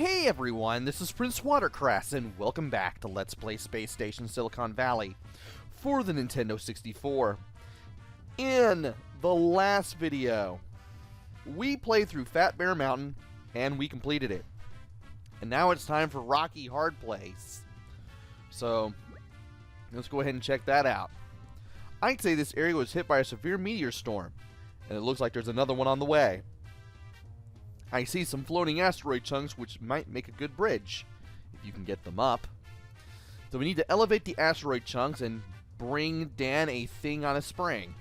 Hey everyone, this is PrinceWatercress, and welcome back to Let's Play Space Station Silicon Valley for the Nintendo 64. In the last video, we played through Fat Bear Mountain, and we completed it. And now it's time for Rocky Hard Place. So, let's go ahead and check that out. I'd say this area was hit by a severe meteor storm, and it looks like there's another one on the way. I see some floating asteroid chunks which might make a good bridge, if you can get them up. So we need to elevate the asteroid chunks and bring Dan a thing on a spring.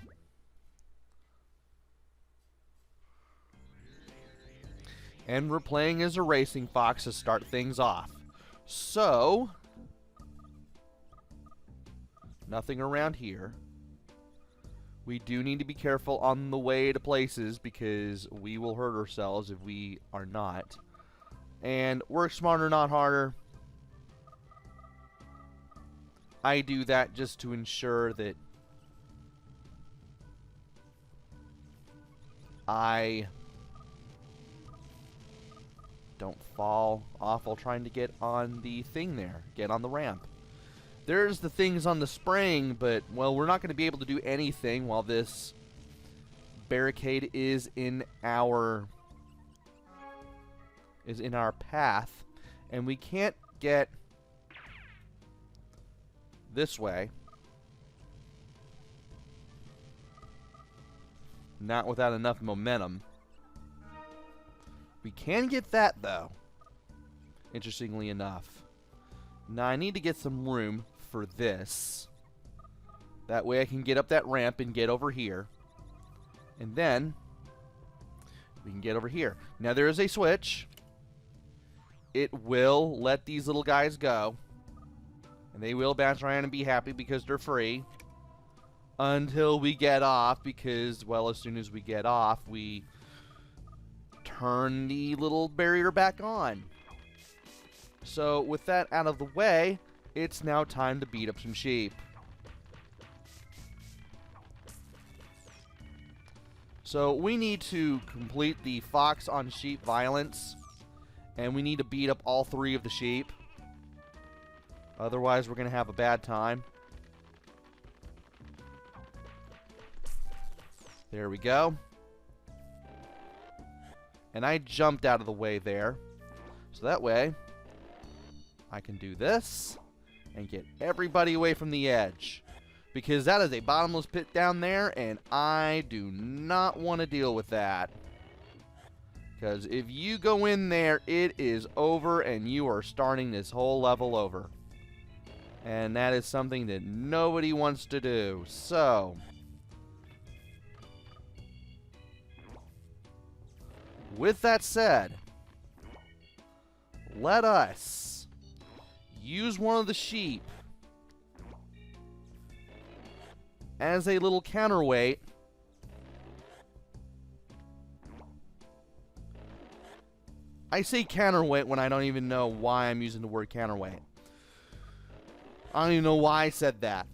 And we're playing as a racing fox to start things off. So, nothing around here. We do need to be careful on the way to places because we will hurt ourselves if we are not. And work smarter, not harder. I do that just to ensure that I don't fall off while trying to get on the thing there. Get on the ramp. There's the things on the spring, but, well, we're not going to be able to do anything while this barricade is in our path, and we can't get this way. Not without enough momentum. We can get that, though, interestingly enough. Now, I need to get some room for this. That way I can get up that ramp and get over here. And then we can get over here. Now, there is a switch. It will let these little guys go. And they will bounce around and be happy because they're free. Until we get off, because, well, as soon as we get off, we turn the little barrier back on. So, with that out of the way, it's now time to beat up some sheep. So, we need to complete the fox on sheep violence, and we need to beat up all 3 of the sheep. Otherwise, we're going to have a bad time. There we go. And I jumped out of the way there. So that way I can do this and get everybody away from the edge. Because that is a bottomless pit down there, and I do not want to deal with that. Because if you go in there, it is over, and you are starting this whole level over. And that is something that nobody wants to do. So, with that said, let us use one of the sheep as a little counterweight I say counterweight when I don't even know why I'm using the word counterweight. I don't even know why I said that.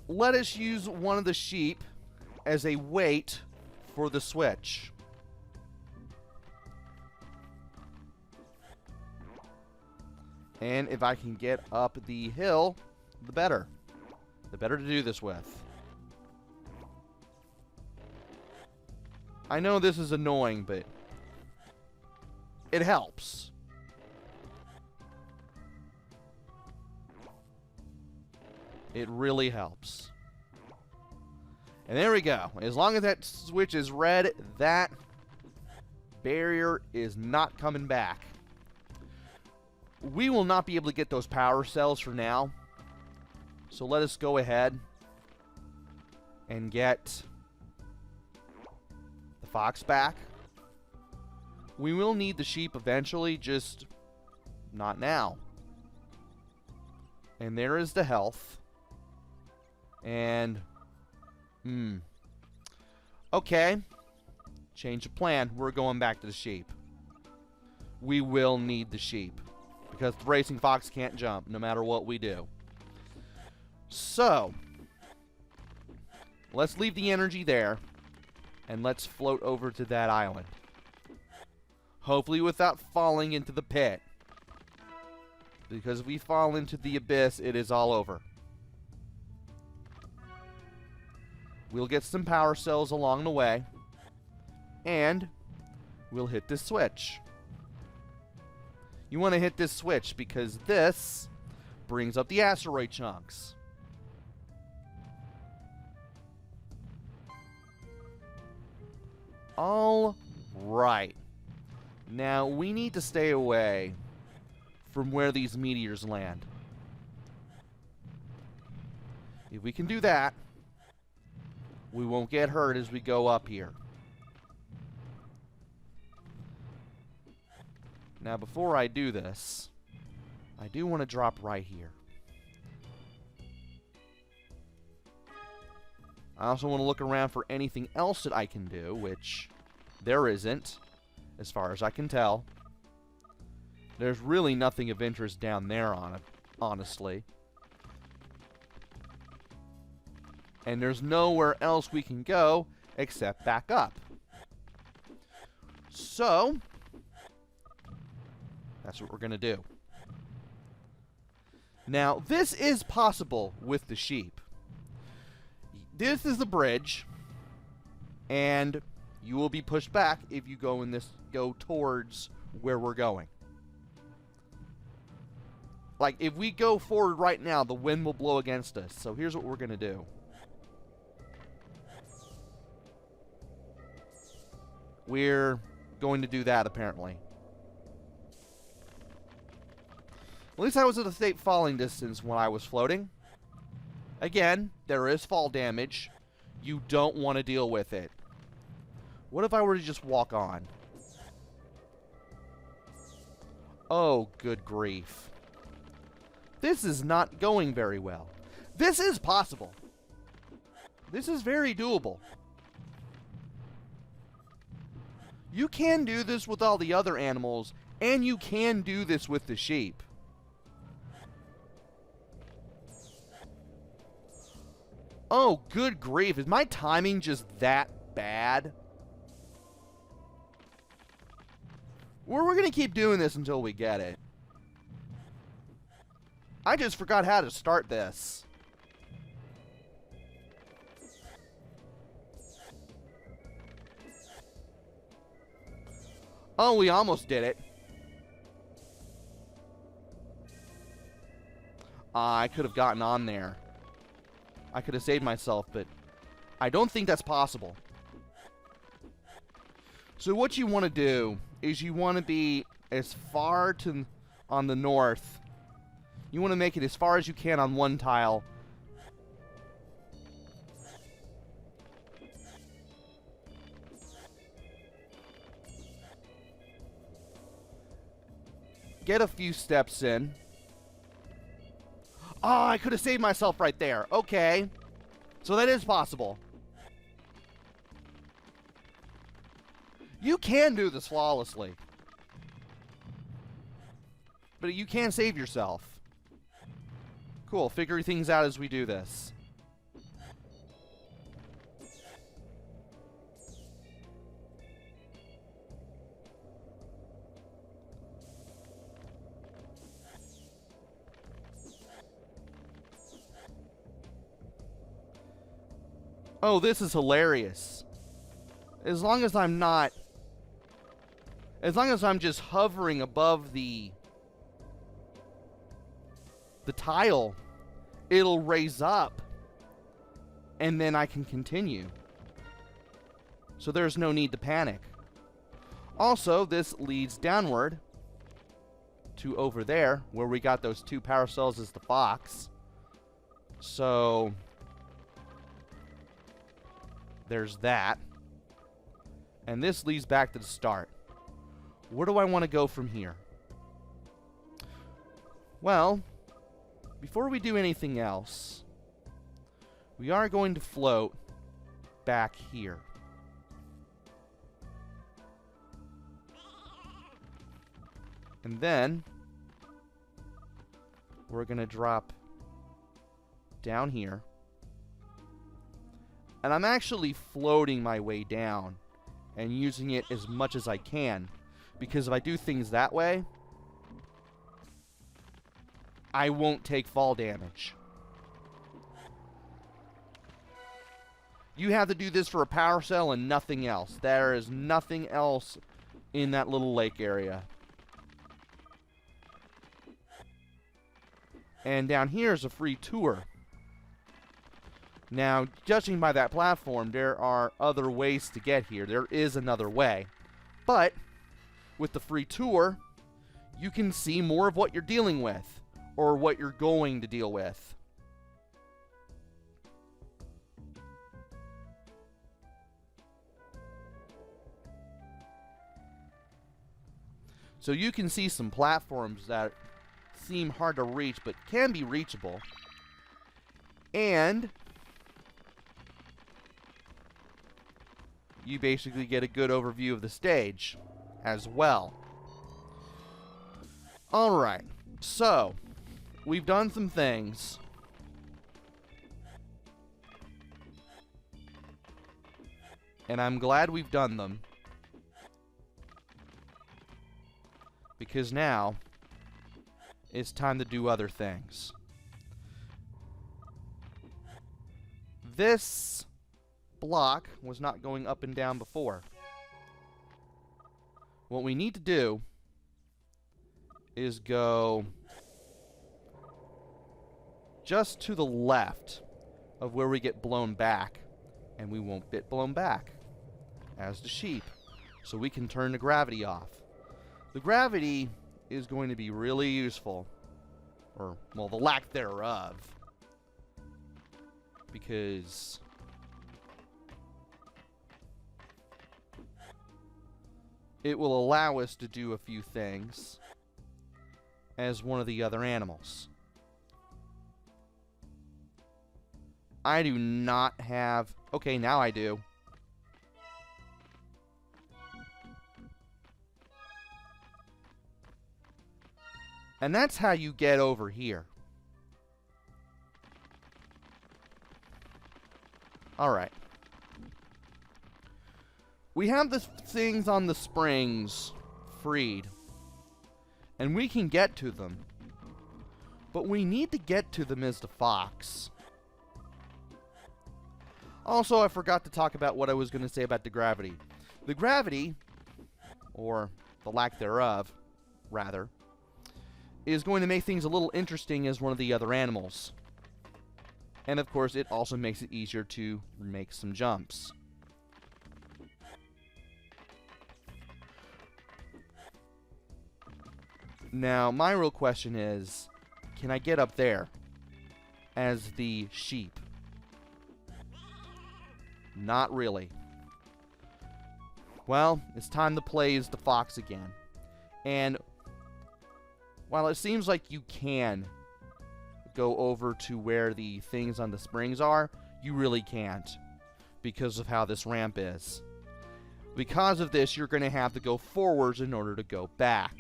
Let us use one of the sheep as a weight for the switch. And if I can get up the hill, the better. The better to do this with. I know this is annoying, but it helps. It really helps. And there we go. As long as that switch is red, that barrier is not coming back. We will not be able to get those power cells for now. So let us go ahead and get the fox back. We will need the sheep eventually, just not now. And there is the health. And, okay. Change of plan. We're going back to the sheep. We will need the sheep. Because the racing fox can't jump, no matter what we do. So, let's leave the energy there. And let's float over to that island. Hopefully without falling into the pit. Because if we fall into the abyss, it is all over. We'll get some power cells along the way. And we'll hit this switch. You want to hit this switch because this brings up the asteroid chunks. All right. Now, we need to stay away from where these meteors land. If we can do that, we won't get hurt as we go up here. Now, before I do this, I do want to drop right here. I also want to look around for anything else that I can do, which there isn't, as far as I can tell. There's really nothing of interest down there, honestly. And there's nowhere else we can go except back up. So, that's what we're going to do. Now, this is possible with the sheep. This is the bridge, and you will be pushed back if you go towards where we're going. Like, if we go forward right now, the wind will blow against us. So here's what we're going to do. We're going to do that, apparently. At least I was at a safe falling distance when I was floating. Again, there is fall damage. You don't want to deal with it. What if I were to just walk on? Oh, good grief. This is not going very well. This is possible. This is very doable. You can do this with all the other animals, and you can do this with the sheep. Oh, good grief. Is my timing just that bad? We're going to keep doing this until we get it. I just forgot how to start this. Oh, we almost did it. I could have gotten on there. I could have saved myself, but I don't think that's possible. So what you want to do is you want to be as far on the north. You want to make it as far as you can on one tile. Get a few steps in. Oh, I could have saved myself right there. Okay. So that is possible. You can do this flawlessly. But you can save yourself. Cool. Figure things out as we do this. Oh, this is hilarious. As long as I'm just hovering above the tile, it'll raise up, and then I can continue. So there's no need to panic. Also, this leads downward to over there, where we got those 2 power cells as the fox. So there's that. And this leads back to the start. Where do I want to go from here? Well, before we do anything else, we are going to float back here. And then we're going to drop down here. And I'm actually floating my way down and using it as much as I can. Because if I do things that way, I won't take fall damage. You have to do this for a power cell and nothing else. There is nothing else in that little lake area. And down here is a free tour. Now, judging by that platform, there are other ways to get here. There is another way. But with the free tour, you can see more of what you're dealing with, or what you're going to deal with. So you can see some platforms that seem hard to reach, but can be reachable. And you basically get a good overview of the stage as well. Alright, so we've done some things. And I'm glad we've done them. Because now it's time to do other things. This block was not going up and down before. What we need to do is go just to the left of where we get blown back, and we won't get blown back as the sheep, so we can turn the gravity off. The gravity is going to be really useful, or, well, the lack thereof, because it will allow us to do a few things as one of the other animals. I do not have... Okay, now I do. And that's how you get over here. Alright. We have the things on the springs freed. And we can get to them. But we need to get to them as the fox. Also, I forgot to talk about what I was going to say about the gravity. The gravity, or the lack thereof, rather, is going to make things a little interesting as one of the other animals. And of course, it also makes it easier to make some jumps. Now, my real question is, can I get up there as the sheep? Not really. Well, it's time to play as the fox again. And while it seems like you can go over to where the things on the springs are, you really can't because of how this ramp is. Because of this, you're going to have to go forwards in order to go back.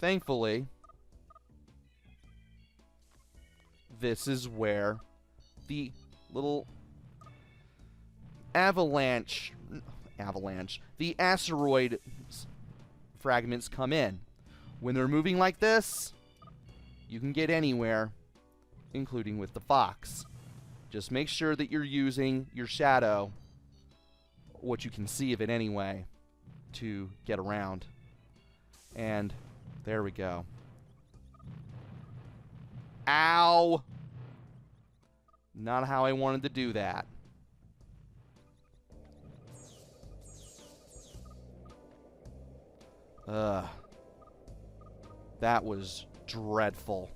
Thankfully, this is where the little the asteroid fragments come in. When they're moving like this, you can get anywhere, including with the fox. Just make sure that you're using your shadow, what you can see of it anyway, to get around. And there we go. Ow! Not how I wanted to do that. That was dreadful.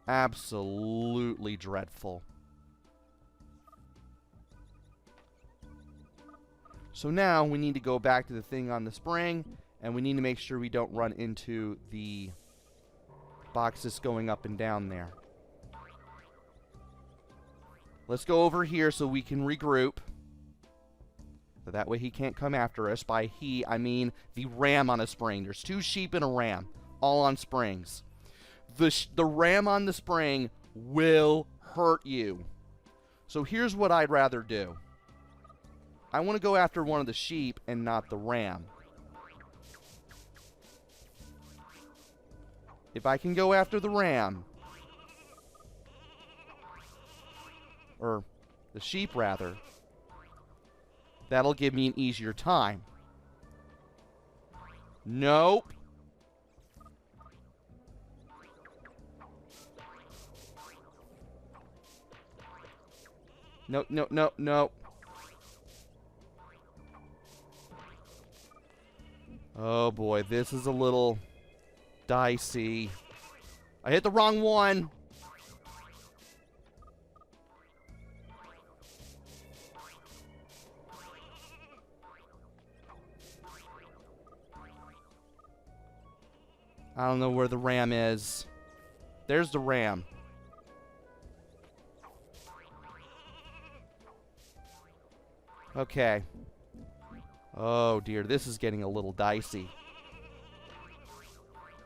Absolutely dreadful. So now we need to go back to the thing on the spring, and we need to make sure we don't run into the boxes going up and down there. Let's go over here so we can regroup. So that way he can't come after us. By he, I mean the ram on a spring. There's 2 sheep and a ram, all on springs. The ram on the spring will hurt you. So here's what I'd rather do. I want to go after one of the sheep and not the ram. If I can go after the ram, or the sheep rather, that'll give me an easier time. Nope. No, no, no, no. Oh boy, this is a little dicey. I hit the wrong one. I don't know where the ram is. There's the ram. Okay. Oh dear, this is getting a little dicey.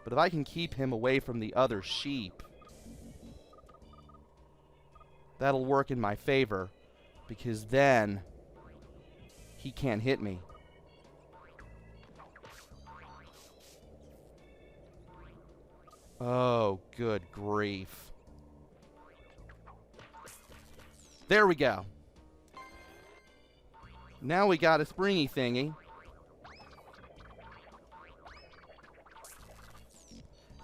But if I can keep him away from the other sheep, that'll work in my favor, because then he can't hit me. Oh, good grief. There we go. Now we got a springy thingy.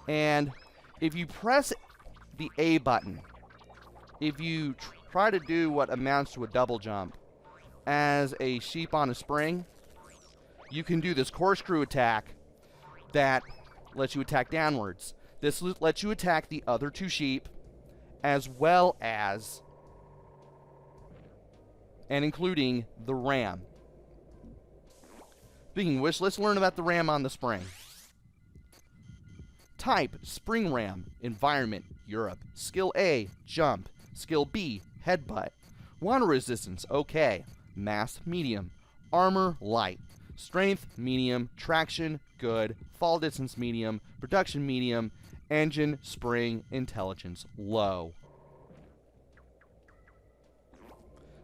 And if you press the A button, if you try to do what amounts to a double jump as a sheep on a spring, you can do this corkscrew attack that lets you attack downwards. This lets you attack the other two sheep, as well as, and including, the ram. Speaking of which, let's learn about the ram on the spring. Type, spring ram. Environment, Europe. Skill A, jump. Skill B, headbutt. Water resistance, okay. Mass, medium. Armor, light. Strength, medium. Traction, good. Fall distance, medium. Production, medium. Engine, spring, intelligence, low.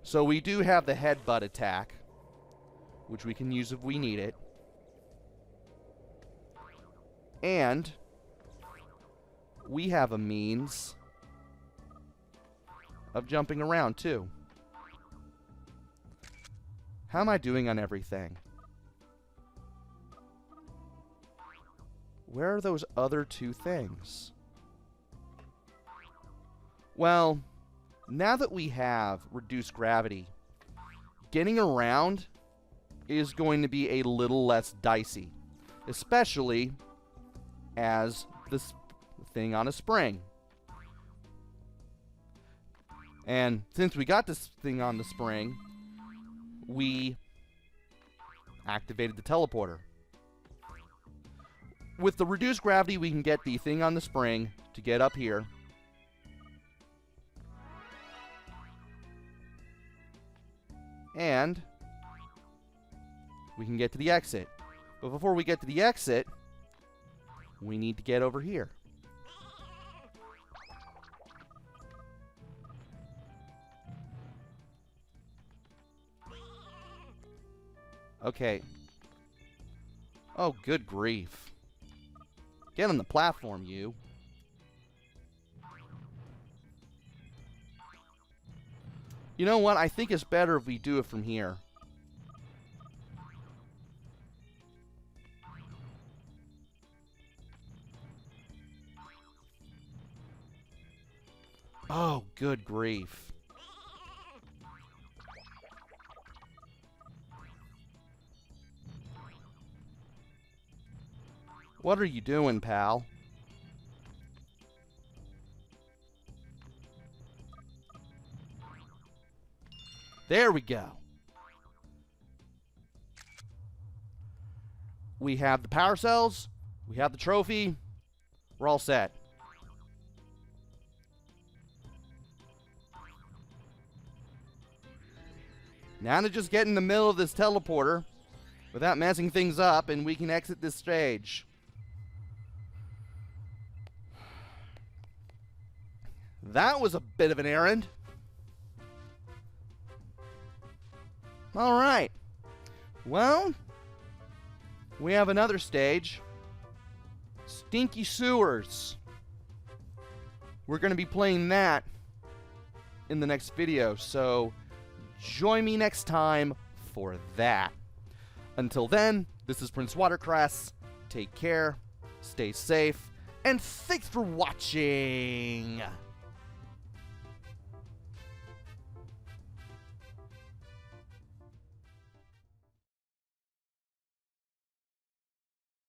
So we do have the headbutt attack, which we can use if we need it. And we have a means of jumping around, too. How am I doing on everything? Where are those other two things? Well, now that we have reduced gravity, getting around is going to be a little less dicey, especially as this thing on a spring. And since we got this thing on the spring, we activated the teleporter. With the reduced gravity, we can get the thing on the spring to get up here. And we can get to the exit. But before we get to the exit, we need to get over here. Okay. Oh, good grief. Get on the platform, you. You know what? I think it's better if we do it from here. Oh, good grief. What are you doing, pal? There we go. We have the power cells. We have the trophy. We're all set. Now to just get in the middle of this teleporter without messing things up, and we can exit this stage. That was a bit of an errand. Alright. Well, we have another stage. Stinky Sewers. We're going to be playing that in the next video, so join me next time for that. Until then, this is PrinceWatercress. Take care, stay safe, and thanks for watching!